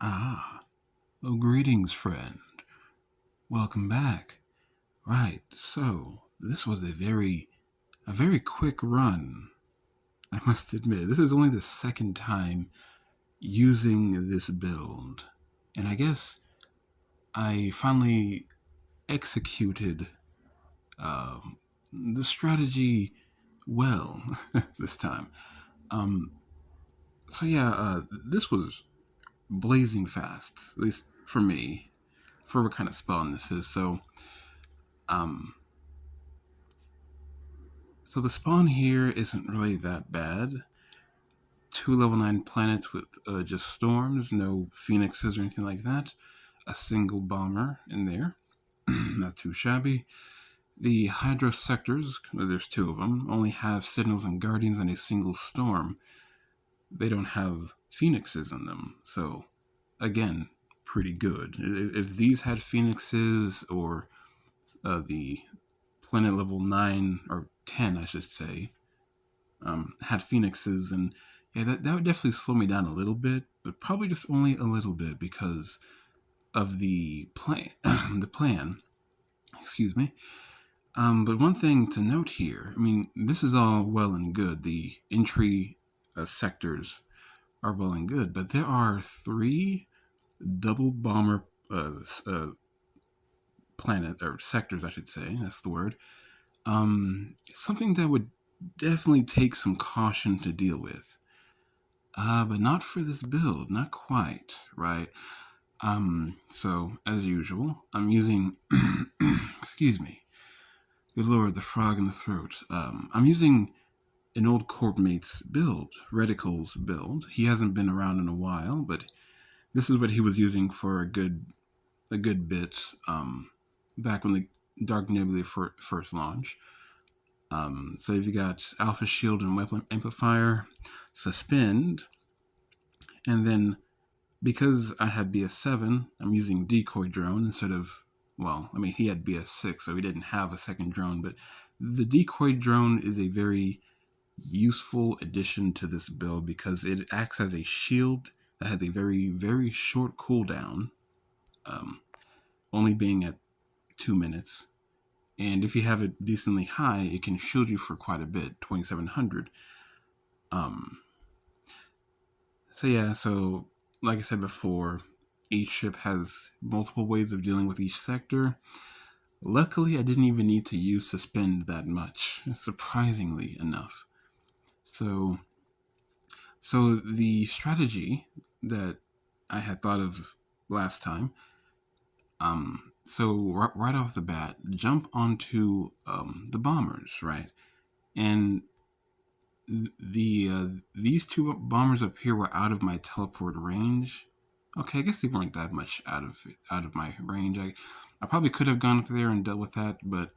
Ah, oh, greetings, friend. Welcome back. Right, so this was a very quick run. I must admit, this is only the second time using this build, and I guess I finally executed the strategy well this time. Um, so yeah, this was blazing fast, at least for me, for what kind of spawn this is. Um, So the spawn here isn't really that bad. Two level 9 planets with just storms, no phoenixes or anything like that. A single bomber in there, not too shabby. The Hydro sectors, there's two of them, only have signals and guardians and a single storm. They don't have phoenixes in them, so again, pretty good. If these had phoenixes or the planet level 9 or 10, I should say, had phoenixes, and yeah, that would definitely slow me down a little bit, but probably just only a little bit because of the plan. the plan, excuse me. But one thing to note here, I mean, this is all well and good. The entry sectors are well and good, but there are three double bomber planet or sectors, I should say. That's the word. Something that would definitely take some caution to deal with. But not for this build, not quite, right? So as usual, I'm using, excuse me, good lord, the frog in the throat. I'm using an old corp mate's build, Reticle's build. He hasn't been around in a while, but this is what he was using for a good bit, back when the Dark Nebula first launched. So you've got Alpha Shield and Weapon Amplifier, Suspend, and then because I had BS7, I'm using Decoy Drone instead of, well, I mean, he had BS6, so he didn't have a second drone, but the Decoy Drone is a very useful addition to this build because it acts as a shield that has a very, very short cooldown, um, only being at 2 minutes. And if you have it decently high, it can shield you for quite a bit, 2700. Um, So yeah, so like I said before, each ship has multiple ways of dealing with each sector. Luckily, I didn't even need to use suspend that much, surprisingly enough. So, so the strategy that I had thought of last time, so right off the bat, jump onto the bombers, right? And these two bombers up here were out of my teleport range. Okay, I guess they weren't that much out of my range. I probably could have gone up there and dealt with that, but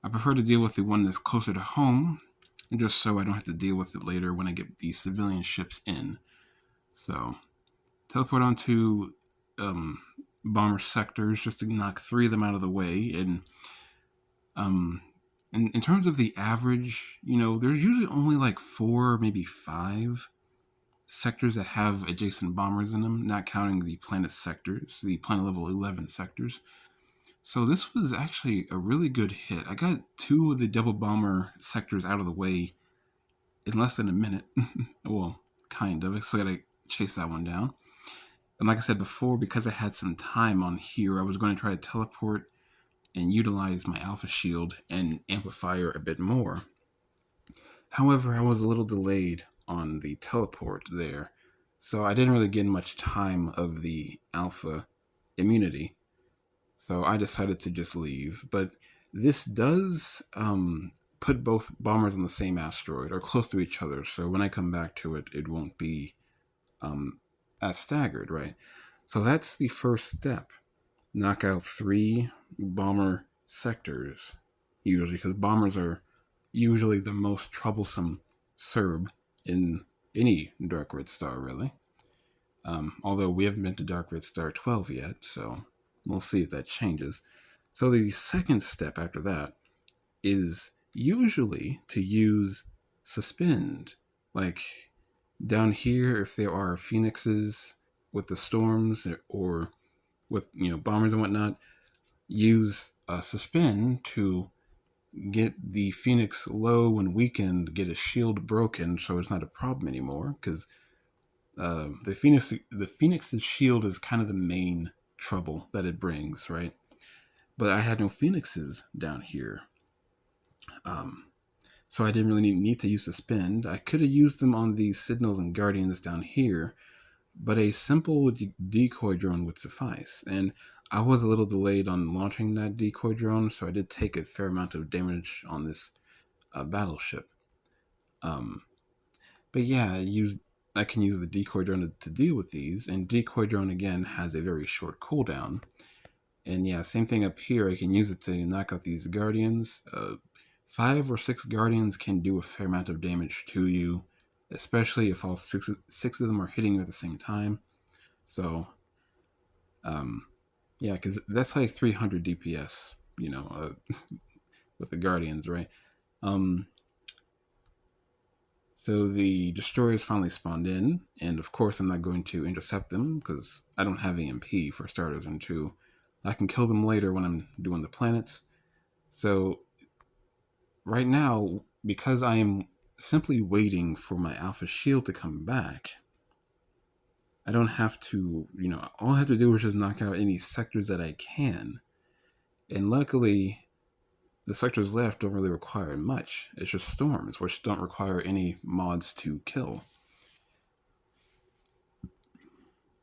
I prefer to deal with the one that's closer to home, just so I don't have to deal with it later when I get the civilian ships in. So teleport onto um, bomber sectors just to knock three of them out of the way, and um, in terms of the average, there's usually only like four, maybe five sectors that have adjacent bombers in them, not counting the planet sectors, the planet level 11 sectors. So this was actually a really good hit. I got two of the double bomber sectors out of the way in less than a minute. Well, kind of. I still gotta chase that one down. And like I said before, because I had some time on here, I was going to try to teleport and utilize my alpha shield and amplifier a bit more. However, I was a little delayed on the teleport there, so I didn't really get much time of the alpha immunity. So I decided to just leave. But this does put both bombers on the same asteroid or close to each other. So when I come back to it, it won't be um, as staggered, right? So that's the first step. Knock out three bomber sectors, usually, because bombers are usually the most troublesome Serb in any Dark Red Star, really. Although we haven't been to Dark Red Star 12 yet, so we'll see if that changes. So the second step after that is usually to use suspend. Like down here, if there are phoenixes, with the storms or with bombers and whatnot, use suspend to get the Phoenix low and weakened, get a shield broken, so it's not a problem anymore. Because the Phoenix's shield is kind of the main trouble that it brings, right? But I had no Phoenixes down here, so I didn't really need to use suspend. I could have used them on these signals and guardians down here, but a simple decoy drone would suffice. And I was a little delayed on launching that decoy drone, so I did take a fair amount of damage on this battleship. But yeah, I can use the decoy drone to deal with these, and decoy drone again has a very short cooldown. And yeah, same thing up here. I can use it to knock out these guardians. 5 or 6 guardians can do a fair amount of damage to you, especially if all six of them are hitting you at the same time. So, yeah, because that's like 300 DPS, with the guardians, right? Um, so the destroyers finally spawned in, and of course I'm not going to intercept them because I don't have EMP for starters, and two, I can kill them later when I'm doing the planets. So right now, because I am simply waiting for my Alpha Shield to come back, I don't have to, all I have to do is just knock out any sectors that I can. And luckily, the sectors left don't really require much. It's just storms, which don't require any mods to kill.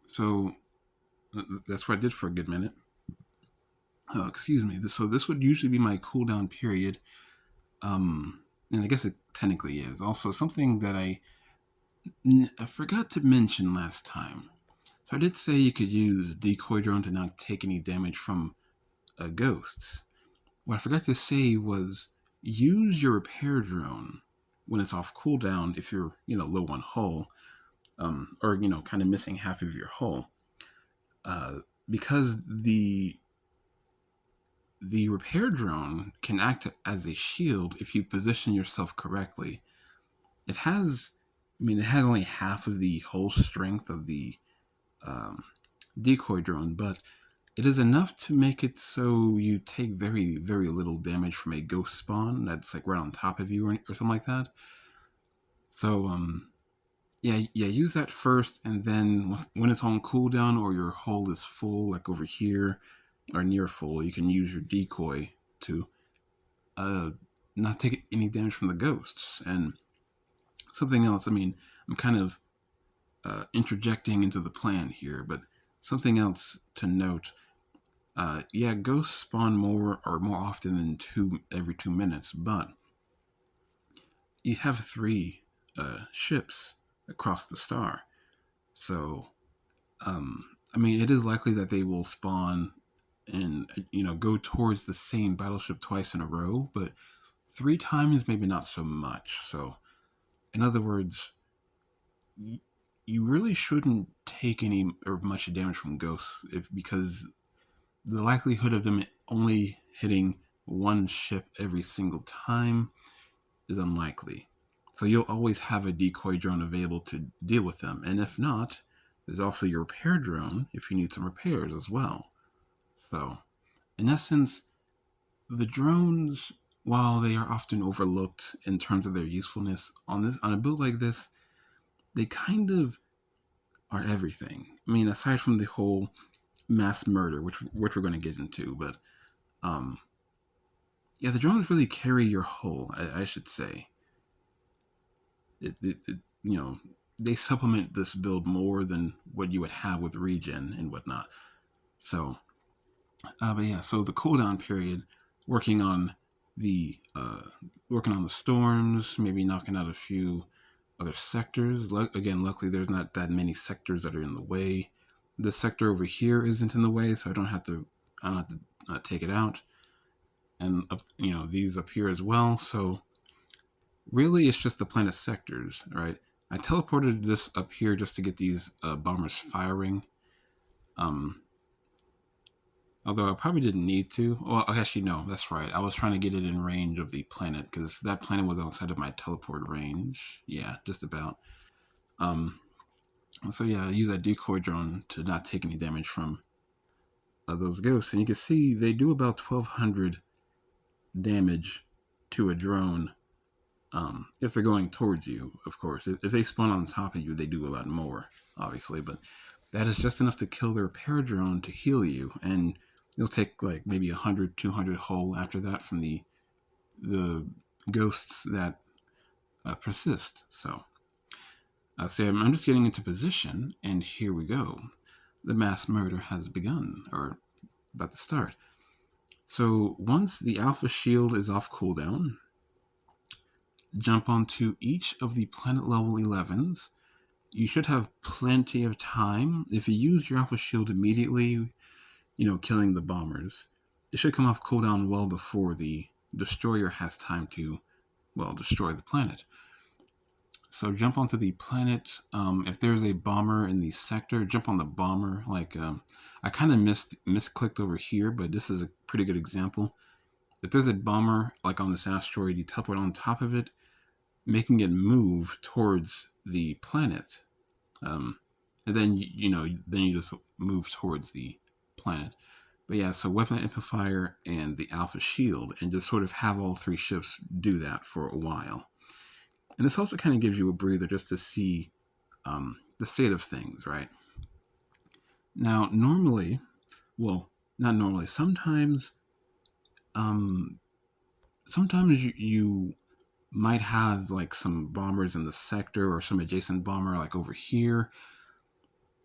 So that's what I did for a good minute. Excuse me. So this would usually be my cooldown period. And I guess it technically is. Also, something that I forgot to mention last time. So I did say you could use decoy drone to not take any damage from ghosts. What I forgot to say was use your repair drone when it's off cooldown if you're, low on hull, or, kind of missing half of your hull. Because the repair drone can act as a shield if you position yourself correctly. It has, it had only half of the hull strength of the decoy drone, but it is enough to make it so you take very, very little damage from a ghost spawn that's like right on top of you or something like that. So, yeah, use that first, and then when it's on cooldown or your hull is full, like over here or near full, you can use your decoy to not take any damage from the ghosts. And something else, I'm kind of interjecting into the plan here, but something else to note. Yeah, ghosts spawn more often than every 2 minutes, but you have 3 ships across the star. So, it is likely that they will spawn and, go towards the same battleship twice in a row, but 3 times maybe not so much. So, in other words, you really shouldn't take any or much damage from ghosts because the likelihood of them only hitting one ship every single time is unlikely. So you'll always have a decoy drone available to deal with them. And if not, there's also your repair drone if you need some repairs as well. So, in essence, the drones, while they are often overlooked in terms of their usefulness on a build like this, they kind of are everything. Aside from the whole mass murder, which we're going to get into, but yeah, the drones really carry your hull, I should say. It they supplement this build more than what you would have with regen and whatnot. So, but yeah, so the cooldown period, working on the storms, maybe knocking out a few other sectors. Again, luckily there's not that many sectors that are in the way. This sector over here isn't in the way, so I don't have to take it out. And these up here as well. So really, it's just the planet sectors, right? I teleported this up here just to get these bombers firing. Although I probably didn't need to. Well, actually, no, that's right. I was trying to get it in range of the planet because that planet was outside of my teleport range. Yeah, just about. So yeah, I use that decoy drone to not take any damage from those ghosts. And you can see they do about 1,200 damage to a drone if they're going towards you, of course. If they spawn on top of you, they do a lot more, obviously. But that is just enough to kill the repair drone to heal you. And you'll take like maybe 100, 200 hull after that from the ghosts that persist. So I'm just getting into position, and here we go. The mass murder has begun, or about to start. So once the alpha shield is off cooldown, jump onto each of the planet level 11s. You should have plenty of time. If you use your alpha shield immediately, killing the bombers, it should come off cooldown well before the destroyer has time to, destroy the planet. So jump onto the planet. If there's a bomber in the sector, jump on the bomber. I kind of misclicked over here, but this is a pretty good example. If there's a bomber like on this asteroid, you teleport on top of it, making it move towards the planet. And then you just move towards the planet. But yeah, so weapon amplifier and the alpha shield, and just sort of have all three ships do that for a while. And this also kind of gives you a breather just to see the state of things, right? Now, normally, well, not normally. Sometimes you might have like some bombers in the sector or some adjacent bomber like over here.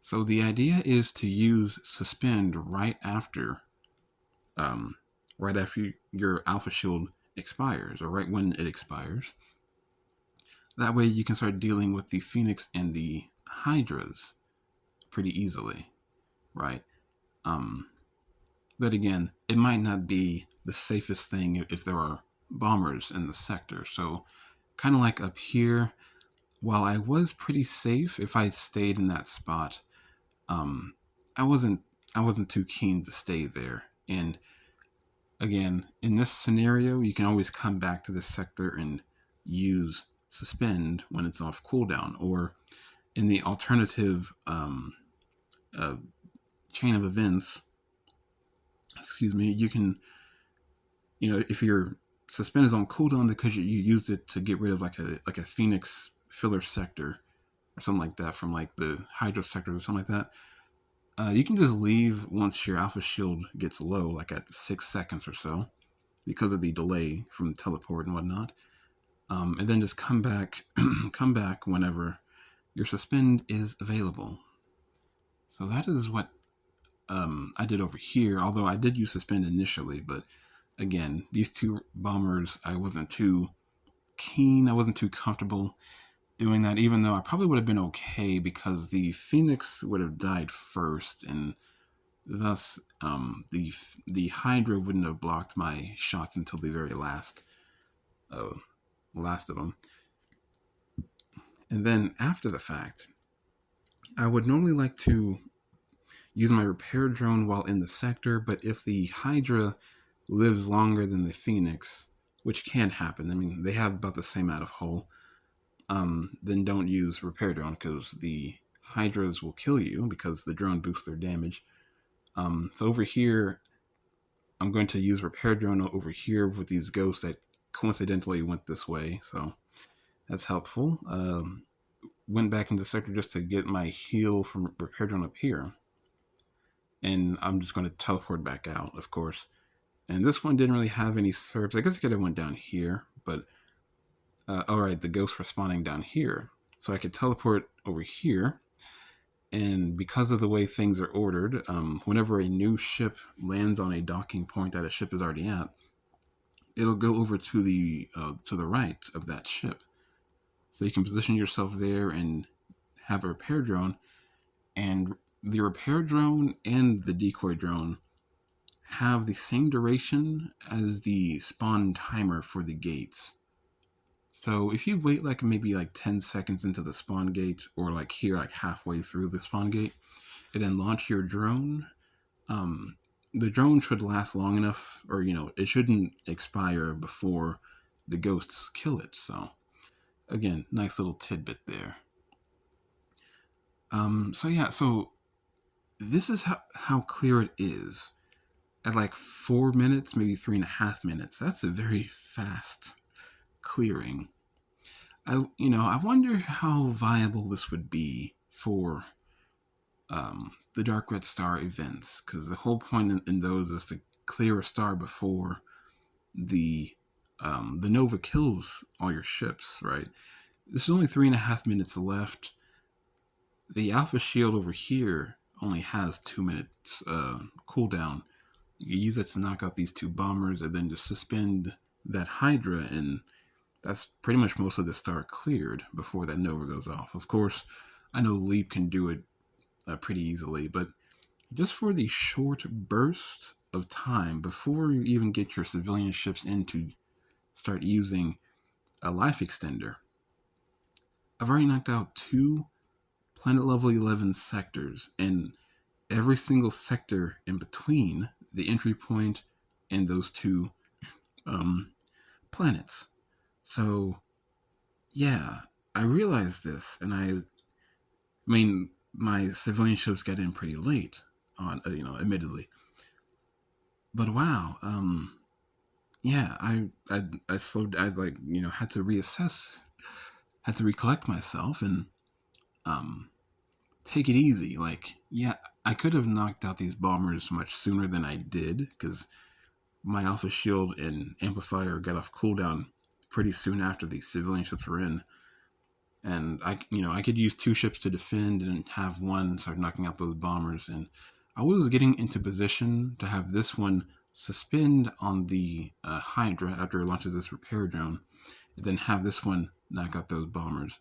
So the idea is to use suspend right after your alpha shield expires, or right when it expires. That way you can start dealing with the Phoenix and the Hydras pretty easily, right? But again, it might not be the safest thing if there are bombers in the sector. So kind of like up here, while I was pretty safe if I stayed in that spot, I wasn't too keen to stay there. And again, in this scenario, you can always come back to this sector and use suspend when it's off cooldown, or in the alternative chain of events, you can, if your suspend is on cooldown because you used it to get rid of like a Phoenix filler sector or something like that from like the Hydra sector or something like that, you can just leave once your alpha shield gets low, like at 6 seconds or so, because of the delay from teleport and whatnot. And then just come back whenever your suspend is available. So that is what I did over here, although I did use suspend initially, but again, these two bombers, I wasn't too keen, I wasn't too comfortable doing that, even though I probably would have been okay because the Phoenix would have died first, and thus the Hydra wouldn't have blocked my shots until the very last of them. And then after the fact, I would normally like to use my repair drone while in the sector, but if the Hydra lives longer than the Phoenix, which can happen, I mean, they have about the same amount of hull, then don't use repair drone because the Hydras will kill you because the drone boosts their damage. So over here, I'm going to use repair drone over here with these ghosts that coincidentally went this way, so that's helpful. Went back into the sector just to get my heal from repair drone up here. And I'm just going to teleport back out, of course. And this one didn't really have any serbs. I guess I could have went down here, but alright, the ghosts were spawning down here. So I could teleport over here. And because of the way things are ordered, whenever a new ship lands on a docking point that a ship is already at, it'll go over to the right of that ship. So you can position yourself there and have a repair drone. And the repair drone and the decoy drone have the same duration as the spawn timer for the gates. So if you wait like maybe like 10 seconds into the spawn gate, or like here like halfway through the spawn gate, and then launch your drone, the drone should last long enough, or it shouldn't expire before the ghosts kill it. So again, nice little tidbit there. So yeah, so this is how clear it is. At like 4 minutes, maybe 3.5 minutes. That's a very fast clearing. I wonder how viable this would be for the Dark Red Star events, because the whole point in those is to clear a star before the the Nova kills all your ships, right? There's only 3.5 minutes left. The Alpha Shield over here only has 2 minutes cooldown. You use it to knock out these two bombers and then just suspend that Hydra, and that's pretty much most of the star cleared before that Nova goes off. Of course, I know Leap can do it pretty easily, but just for the short burst of time before you even get your civilian ships in to start using a life extender, I've already knocked out two planet level 11 sectors, and every single sector in between the entry point and those two um, planets. So, yeah, I realized this, and I mean, my civilian ships got in pretty late on, admittedly. But wow, yeah, I slowed. I like had to reassess, had to recollect myself, and um take it easy. Like, yeah, I could have knocked out these bombers much sooner than I did because my Alpha Shield and Amplifier got off cooldown pretty soon after the civilian ships were in, and I could use two ships to defend and have one start knocking out those bombers, and I was getting into position to have this one suspend on the Hydra after it launches this repair drone, and then have this one knock out those bombers.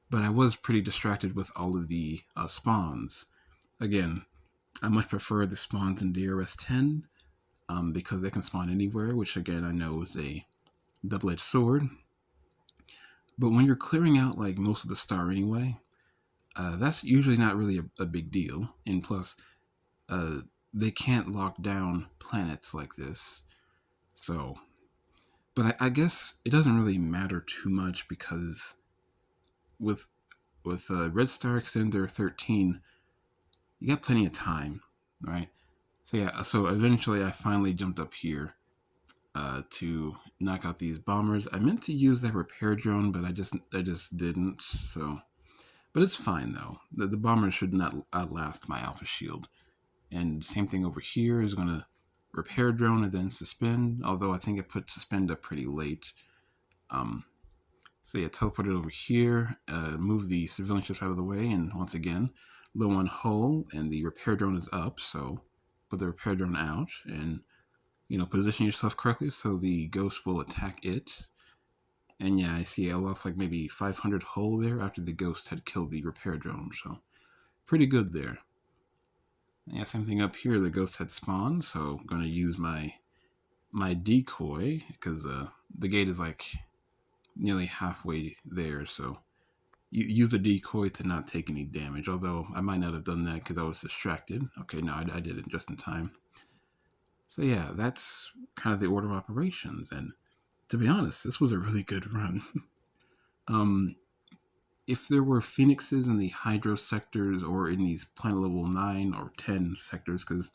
But I was pretty distracted with all of the spawns. Again, I much prefer the spawns in DRS10 because they can spawn anywhere, which again I know is a double-edged sword. But when you're clearing out like most of the star anyway, that's usually not really a big deal. And plus, uh, they can't lock down planets like this. So, but I guess it doesn't really matter too much because with Red Star Extender 13, you got plenty of time, right? So yeah, so eventually I finally jumped up here to knock out these bombers. I meant to use that repair drone, but I just didn't. So, but it's fine though. The bombers should not outlast my Alpha Shield. And same thing over here is going to repair drone and then suspend. Although I think it put suspend up pretty late. Um, so yeah, teleport it over here, move the civilian ships out of the way, and once again, low on hull, and the repair drone is up. So put the repair drone out, and position yourself correctly so the ghost will attack it. And yeah, I see I lost like maybe 500 hull there after the ghost had killed the repair drone. So pretty good there. Yeah, same thing up here. The ghost had spawned, so I'm gonna use my decoy because the gate is like nearly halfway there. So you use the decoy to not take any damage. Although I might not have done that because I was distracted. Okay, no, I did it just in time. So yeah, that's kind of the order of operations. And to be honest, this was a really good run. um, if there were phoenixes in the hydro sectors or in these planet level 9 or 10 sectors, because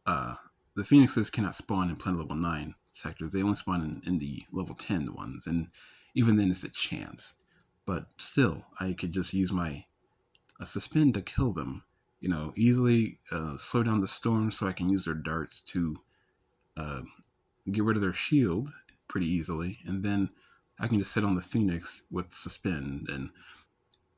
uh, the phoenixes cannot spawn in planet level 9 sectors. They only spawn in the level 10 ones, and even then it's a chance. But still, I could just use my suspend to kill them. Easily slow down the storm so I can use their darts to uh, get rid of their shield pretty easily, and then I can just sit on the Phoenix with suspend, and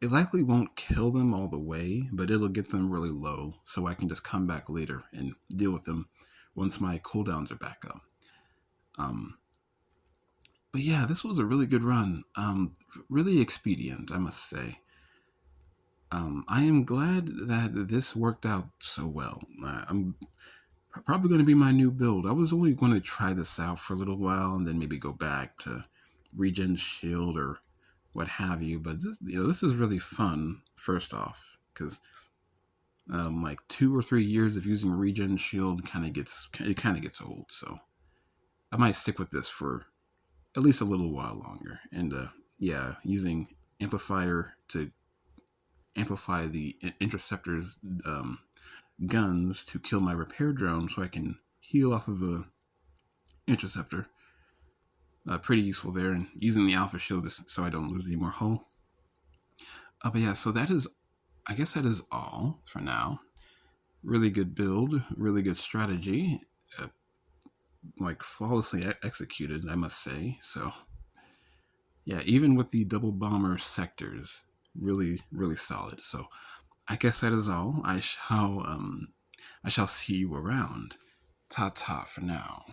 it likely won't kill them all the way, but it'll get them really low, so I can just come back later and deal with them once my cooldowns are back up. Um, but yeah, this was a really good run. Really expedient, I must say. I am glad that this worked out so well. I'm probably going to be my new build. I was only going to try this out for a little while and then maybe go back to Regen Shield or what have you. But this is really fun. First off, because like 2 or 3 years of using Regen Shield kind of gets old. So I might stick with this for at least a little while longer. And yeah, using Amplifier to amplify the interceptor's guns to kill my repair drone so I can heal off of the interceptor. Pretty useful there, and using the alpha shield so I don't lose any more hull. But yeah, so I guess that is all for now. Really good build, really good strategy, like flawlessly executed, I must say. So yeah, even with the double bomber sectors, really, really solid. So I guess that is all. I shall see you around. Ta ta for now.